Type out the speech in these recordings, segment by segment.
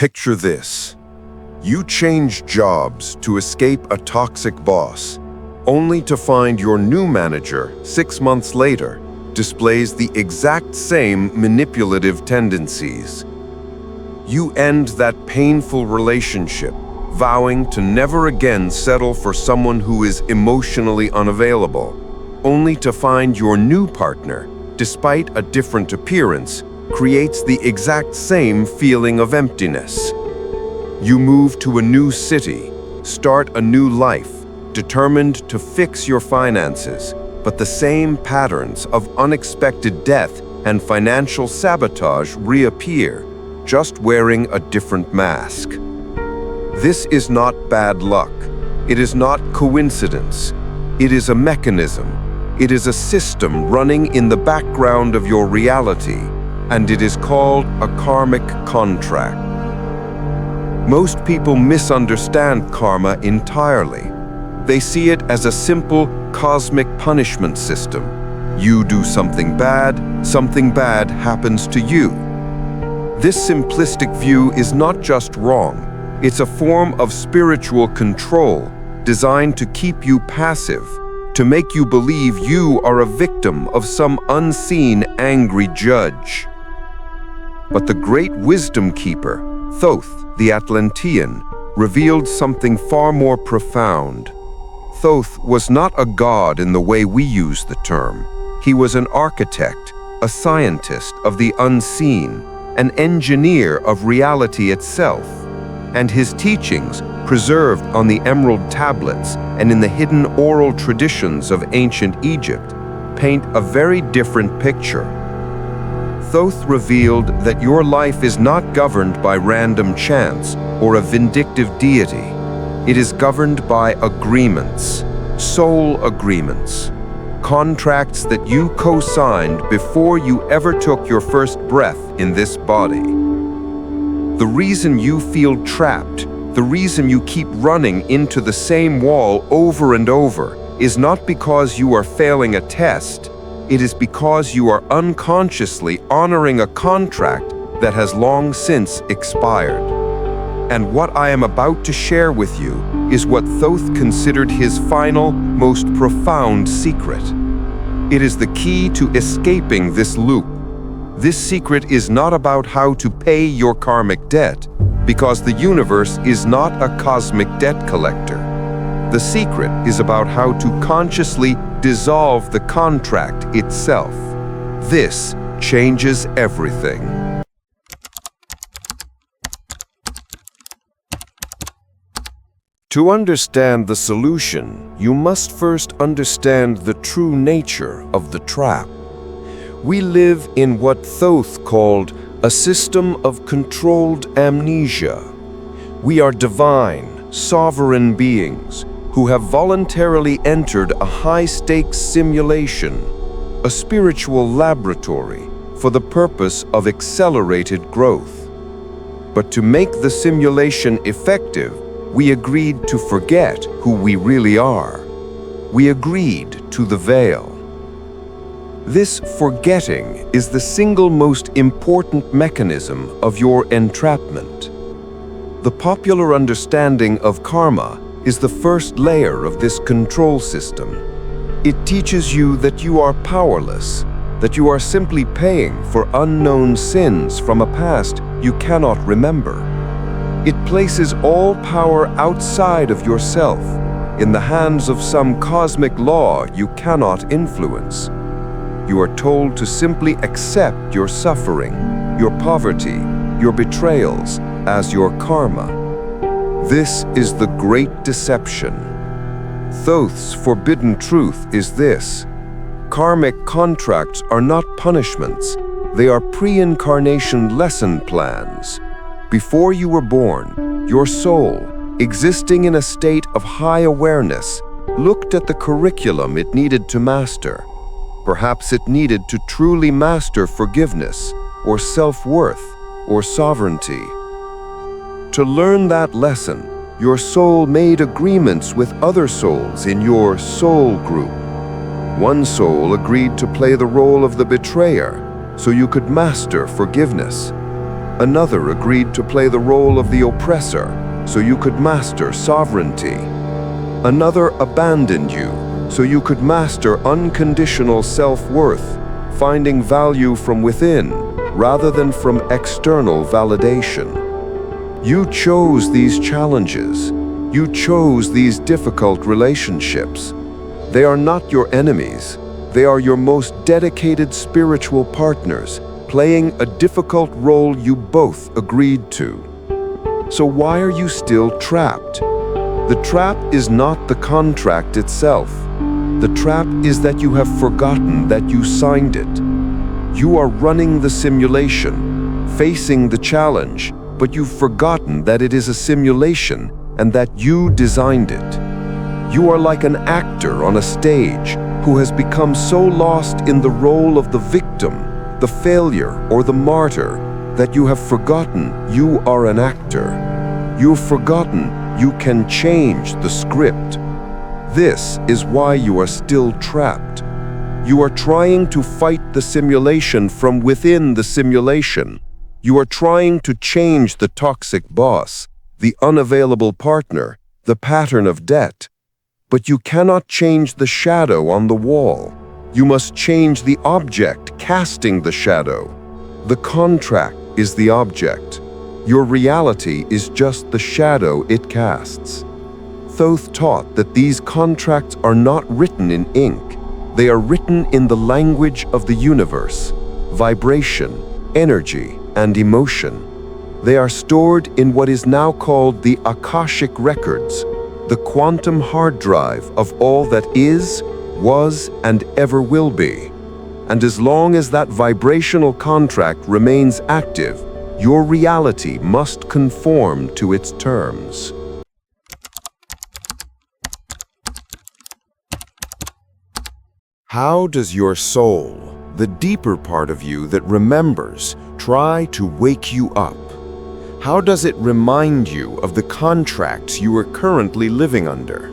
Picture this. You change jobs to escape a toxic boss, only to find your new manager 6 months later displays the exact same manipulative tendencies. You end that painful relationship, vowing to never again settle for someone who is emotionally unavailable, only to find your new partner, despite a different appearance, creates the exact same feeling of emptiness. You move to a new city, start a new life, determined to fix your finances, but the same patterns of unexpected death and financial sabotage reappear, just wearing a different mask. This is not bad luck. It is not coincidence. It is a mechanism. It is a system running in the background of your reality, and it is called a karmic contract. Most people misunderstand karma entirely. They see it as a simple cosmic punishment system. You do something bad happens to you. This simplistic view is not just wrong. It's a form of spiritual control designed to keep you passive, to make you believe you are a victim of some unseen angry judge. But the great wisdom keeper, Thoth, the Atlantean, revealed something far more profound. Thoth was not a god in the way we use the term. He was an architect, a scientist of the unseen, an engineer of reality itself. And his teachings, preserved on the emerald tablets and in the hidden oral traditions of ancient Egypt, paint a very different picture. Thoth revealed that your life is not governed by random chance or a vindictive deity. It is governed by agreements, soul agreements, contracts that you co-signed before you ever took your first breath in this body. The reason you feel trapped, the reason you keep running into the same wall over and over, is not because you are failing a test. It is because you are unconsciously honoring a contract that has long since expired. And what I am about to share with you is what Thoth considered his final, most profound secret. It is the key to escaping this loop. This secret is not about how to pay your karmic debt, because the universe is not a cosmic debt collector. The secret is about how to consciously dissolve the contract itself. This changes everything. To understand the solution, you must first understand the true nature of the trap. We live in what Thoth called a system of controlled amnesia. We are divine, sovereign beings who have voluntarily entered a high-stakes simulation, a spiritual laboratory for the purpose of accelerated growth. But to make the simulation effective, we agreed to forget who we really are. We agreed to the veil. This forgetting is the single most important mechanism of your entrapment. The popular understanding of karma is the first layer of this control system. It teaches you that you are powerless, that you are simply paying for unknown sins from a past you cannot remember. It places all power outside of yourself, in the hands of some cosmic law you cannot influence. You are told to simply accept your suffering, your poverty, your betrayals as your karma. This is the great deception. Thoth's forbidden truth is this: karmic contracts are not punishments, they are pre-incarnation lesson plans. Before you were born, your soul, existing in a state of high awareness, looked at the curriculum it needed to master. Perhaps it needed to truly master forgiveness, or self-worth, or sovereignty. To learn that lesson, your soul made agreements with other souls in your soul group. One soul agreed to play the role of the betrayer, so you could master forgiveness. Another agreed to play the role of the oppressor so you could master sovereignty. Another abandoned you so you could master unconditional self-worth, finding value from within rather than from external validation. You chose these challenges. You chose these difficult relationships. They are not your enemies. They are your most dedicated spiritual partners, playing a difficult role you both agreed to. So why are you still trapped? The trap is not the contract itself. The trap is that you have forgotten that you signed it. You are running the simulation, facing the challenge, but you've forgotten that it is a simulation and that you designed it. You are like an actor on a stage who has become so lost in the role of the victim, the failure, or the martyr that you have forgotten you are an actor. You've forgotten you can change the script. This is why you are still trapped. You are trying to fight the simulation from within the simulation. You are trying to change the toxic boss, the unavailable partner, the pattern of debt. But you cannot change the shadow on the wall. You must change the object casting the shadow. The contract is the object. Your reality is just the shadow it casts. Thoth taught that these contracts are not written in ink. They are written in the language of the universe, vibration, energy, and emotion. They are stored in what is now called the Akashic records, the quantum hard drive of all that is, was, and ever will be. And as long as that vibrational contract remains active, your reality must conform to its terms. How does your soul, the deeper part of you that remembers, try to wake you up? How does it remind you of the contracts you are currently living under?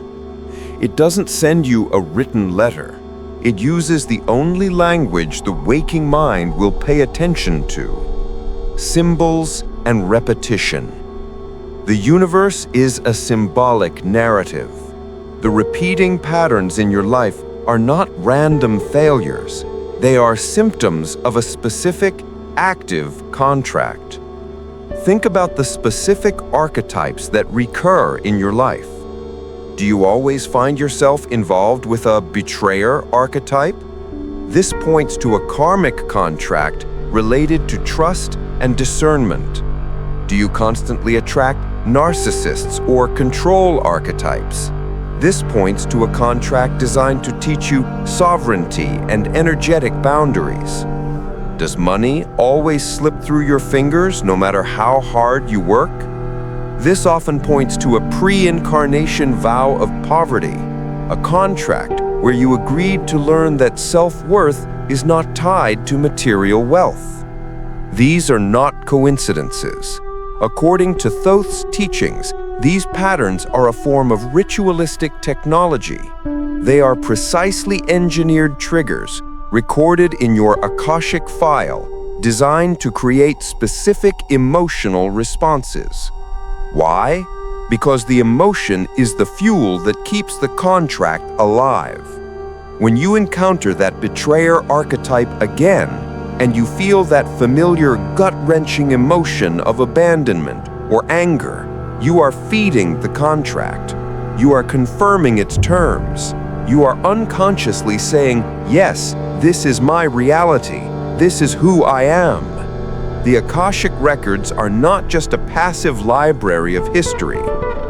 It doesn't send you a written letter. It uses the only language the waking mind will pay attention to: symbols and repetition. The universe is a symbolic narrative. The repeating patterns in your life are not random failures. They are symptoms of a specific, active contract. Think about the specific archetypes that recur in your life. Do you always find yourself involved with a betrayer archetype? This points to a karmic contract related to trust and discernment. Do you constantly attract narcissists or control archetypes? This points to a contract designed to teach you sovereignty and energetic boundaries. Does money always slip through your fingers no matter how hard you work? This often points to a pre-incarnation vow of poverty, a contract where you agreed to learn that self-worth is not tied to material wealth. These are not coincidences. According to Thoth's teachings, these patterns are a form of ritualistic technology. They are precisely engineered triggers recorded in your Akashic file, designed to create specific emotional responses. Why? Because the emotion is the fuel that keeps the contract alive. When you encounter that betrayer archetype again, and you feel that familiar gut-wrenching emotion of abandonment or anger, you are feeding the contract. You are confirming its terms. You are unconsciously saying, yes, this is my reality. This is who I am. The Akashic records are not just a passive library of history.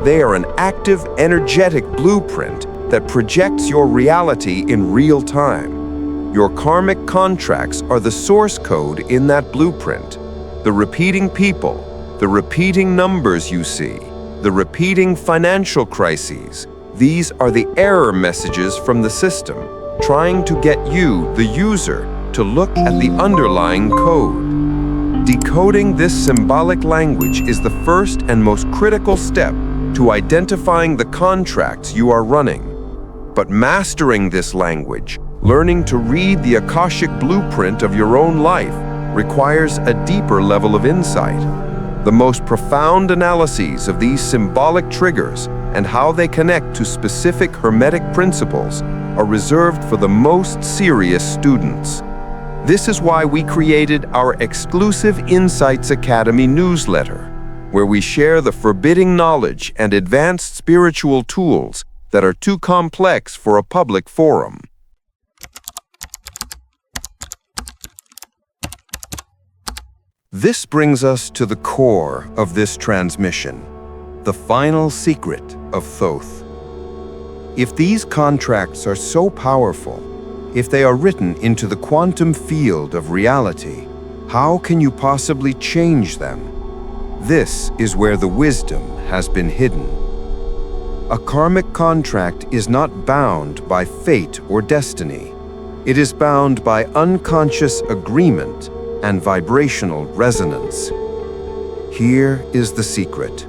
They are an active, energetic blueprint that projects your reality in real time. Your karmic contracts are the source code in that blueprint. The repeating people, the repeating numbers you see, the repeating financial crises, these are the error messages from the system, trying to get you, the user, to look at the underlying code. Decoding this symbolic language is the first and most critical step to identifying the contracts you are running. But mastering this language, learning to read the Akashic blueprint of your own life, requires a deeper level of insight. The most profound analyses of these symbolic triggers and how they connect to specific Hermetic principles are reserved for the most serious students. This is why we created our exclusive Insights Academy newsletter, where we share the forbidding knowledge and advanced spiritual tools that are too complex for a public forum. This brings us to the core of this transmission, the final secret of Thoth. If these contracts are so powerful, if they are written into the quantum field of reality, how can you possibly change them? This is where the wisdom has been hidden. A karmic contract is not bound by fate or destiny. It is bound by unconscious agreement and vibrational resonance. Here is the secret.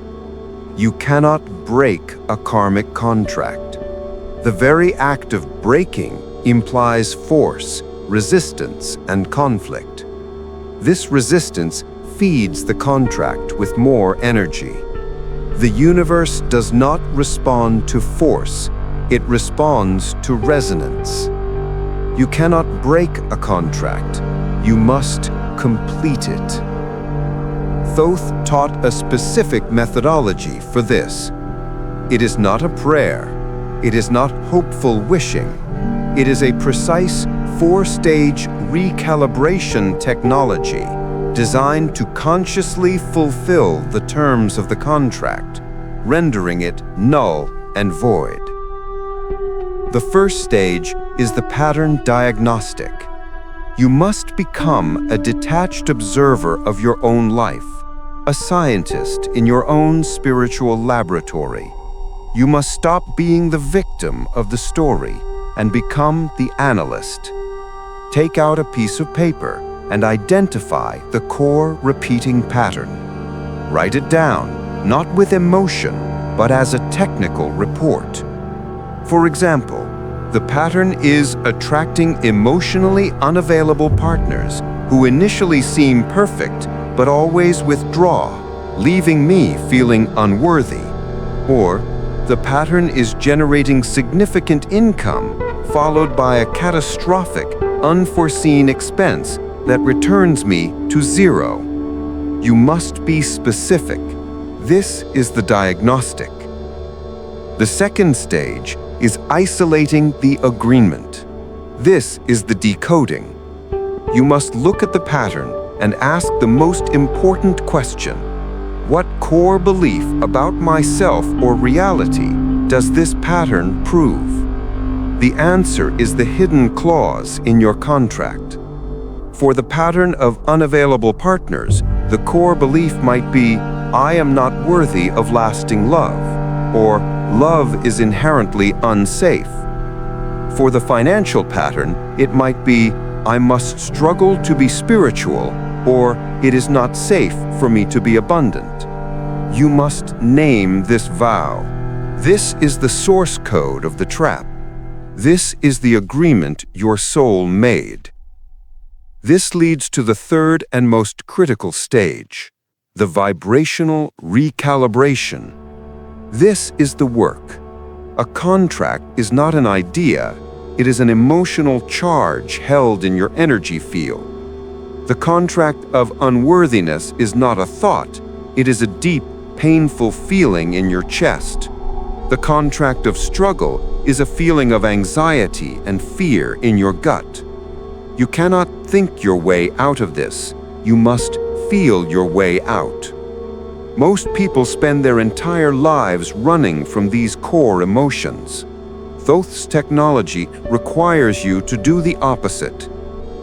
You cannot break a karmic contract. The very act of breaking implies force, resistance, and conflict. This resistance feeds the contract with more energy. The universe does not respond to force, it responds to resonance. You cannot break a contract, you must complete it. Thoth taught a specific methodology for this. It is not a prayer, it is not hopeful wishing. It is a precise 4-stage recalibration technology designed to consciously fulfill the terms of the contract, rendering it null and void. The first stage is the pattern diagnostic. You must become a detached observer of your own life, a scientist in your own spiritual laboratory. You must stop being the victim of the story and become the analyst. Take out a piece of paper and identify the core repeating pattern. Write it down, not with emotion, but as a technical report. For example, the pattern is attracting emotionally unavailable partners who initially seem perfect but always withdraw, leaving me feeling unworthy. Or, the pattern is generating significant income followed by a catastrophic, unforeseen expense that returns me to zero. You must be specific. This is the diagnostic. The second stage is isolating the agreement. This is the decoding. You must look at the pattern and ask the most important question. What core belief about myself or reality does this pattern prove? The answer is the hidden clause in your contract. For the pattern of unavailable partners, the core belief might be, I am not worthy of lasting love, or love is inherently unsafe. For the financial pattern, it might be, I must struggle to be spiritual, or it is not safe for me to be abundant. You must name this vow. This is the source code of the trap. This is the agreement your soul made. This leads to the third and most critical stage, the vibrational recalibration. This is the work. A contract is not an idea, it is an emotional charge held in your energy field. The contract of unworthiness is not a thought, it is a deep, painful feeling in your chest. The contract of struggle is a feeling of anxiety and fear in your gut. You cannot think your way out of this. You must feel your way out. Most people spend their entire lives running from these core emotions. Thoth's technology requires you to do the opposite.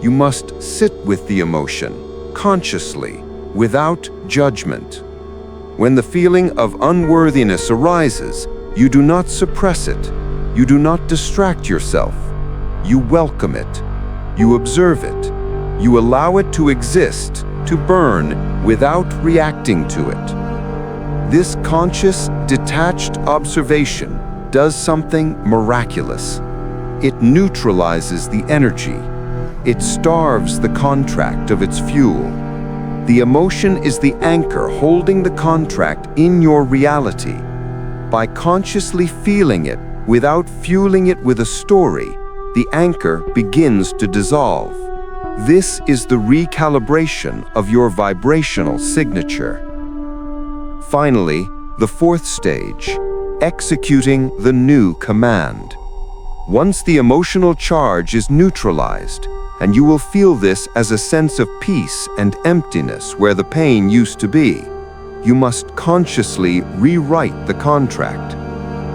You must sit with the emotion, consciously, without judgment. When the feeling of unworthiness arises, you do not suppress it. You do not distract yourself. You welcome it. You observe it. You allow it to exist, to burn, without reacting to it. This conscious, detached observation does something miraculous. It neutralizes the energy. it starves the contract of its fuel. The emotion is the anchor holding the contract in your reality. By consciously feeling it without fueling it with a story, the anchor begins to dissolve. This is the recalibration of your vibrational signature. Finally, the fourth stage, executing the new command. Once the emotional charge is neutralized, and you will feel this as a sense of peace and emptiness where the pain used to be, you must consciously rewrite the contract.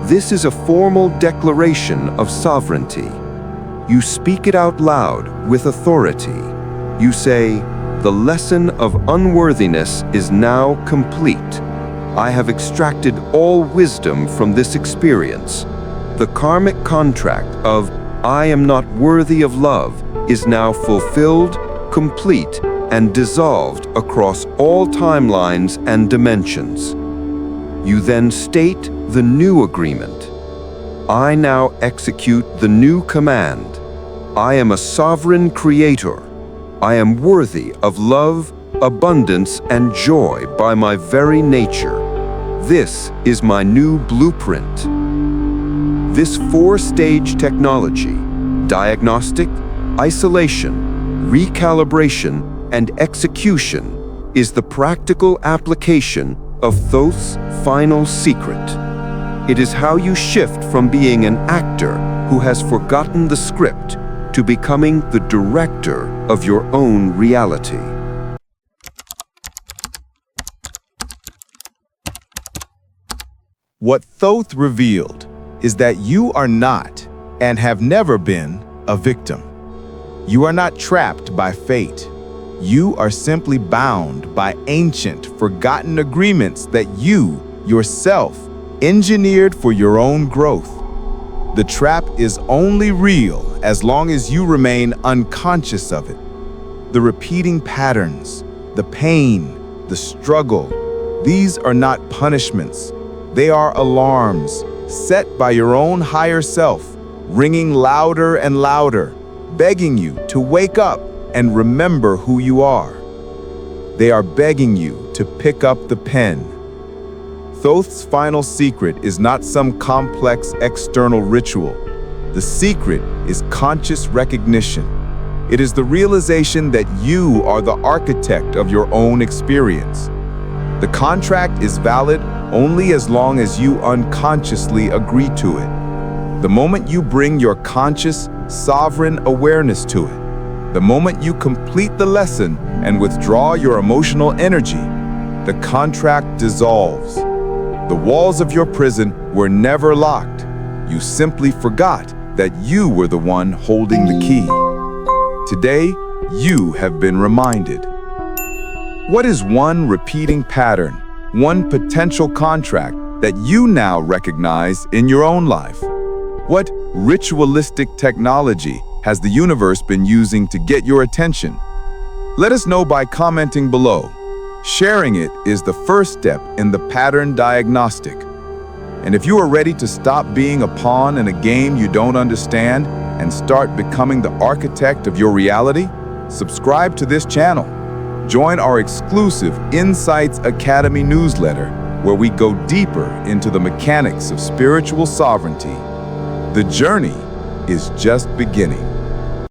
This is a formal declaration of sovereignty. You speak it out loud with authority. You say, "The lesson of unworthiness is now complete. I have extracted all wisdom from this experience. The karmic contract of I am not worthy of love is now fulfilled, complete, and dissolved across all timelines and dimensions." You then state the new agreement. I now execute the new command. I am a sovereign creator. I am worthy of love, abundance, and joy by my very nature. This is my new blueprint. This four-stage technology, diagnostic, isolation, recalibration, and execution, is the practical application of Thoth's final secret. It is how you shift from being an actor who has forgotten the script to becoming the director of your own reality. What Thoth revealed is that you are not, and have never been, a victim. You are not trapped by fate. You are simply bound by ancient, forgotten agreements that you, yourself, engineered for your own growth. The trap is only real as long as you remain unconscious of it. The repeating patterns, the pain, the struggle, these are not punishments. They are alarms set by your own higher self, ringing louder and louder, begging you to wake up and remember who you are. They are begging you to pick up the pen. Thoth's final secret is not some complex external ritual. The secret is conscious recognition. It is the realization that you are the architect of your own experience. The contract is valid only as long as you unconsciously agree to it. The moment you bring your conscious, sovereign awareness to it, the moment you complete the lesson and withdraw your emotional energy, the contract dissolves. The walls of your prison were never locked. You simply forgot that you were the one holding the key. Today, you have been reminded. What is one repeating pattern, one potential contract that you now recognize in your own life? What ritualistic technology has the universe been using to get your attention? Let us know by commenting below. Sharing it is the first step in the pattern diagnostic. And if you are ready to stop being a pawn in a game you don't understand and start becoming the architect of your reality, subscribe to this channel. Join our exclusive Insights Academy newsletter, where we go deeper into the mechanics of spiritual sovereignty. The journey is just beginning.